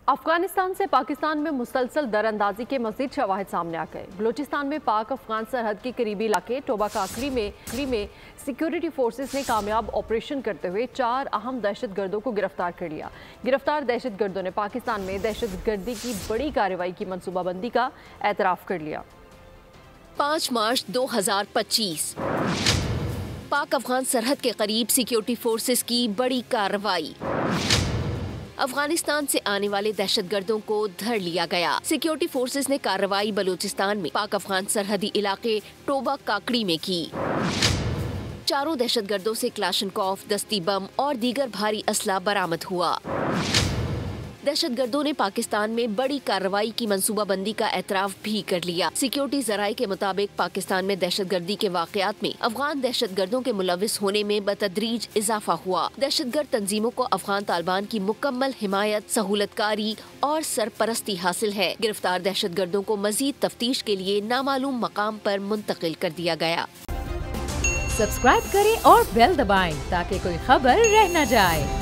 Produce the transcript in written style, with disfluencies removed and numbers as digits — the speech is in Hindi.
अफगानिस्तान से पाकिस्तान में मुसलसल दरअंदाजी के मजीद शवाहिद सामने आ गए। बलूचिस्तान में पाक अफगान सरहद के करीबी इलाके टोबा काकड़ी में सिक्योरिटी फोर्सेस ने कामयाब ऑपरेशन करते हुए 4 अहम दहशतगर्दों को गिरफ्तार कर लिया। गिरफ्तार दहशतगर्दों ने पाकिस्तान में दहशतगर्दी की बड़ी कार्रवाई की मनसूबाबंदी का एतराफ़ कर लिया। 5 मार्च 2025 पाक अफगान सरहद के करीब सिक्योरिटी फोर्सेस की बड़ी कार्रवाई। अफगानिस्तान से आने वाले दहशतगर्दों को धर लिया गया। सिक्योरिटी फोर्सेस ने कार्रवाई बलूचिस्तान में पाक अफगान सरहदी इलाके टोबा काकड़ी में की। 4 दहशतगर्दों से क्लाशनकॉफ, दस्ती बम और दीगर भारी असला बरामद हुआ। दहशतगर्दों ने पाकिस्तान में बड़ी कार्रवाई की मंसूबाबंदी का एतराफ़ भी कर लिया। सिक्योरिटी जराये के मुताबिक पाकिस्तान में दहशतगर्दी के वाक़यात में अफगान दहशतगर्दों के मुलविस होने में बतदरीज इजाफा हुआ। दहशतगर्द तंजीमों को अफगान तालिबान की मुकम्मल हिमायत, सहूलतकारी और सरपरस्ती हासिल है। गिरफ्तार दहशतगर्दों को मजीद तफ्तीश के लिए नामालूम मकाम पर मुंतकिल कर दिया गया। सब्सक्राइब करें और बेल दबाएं ताकि कोई खबर रह न जाए।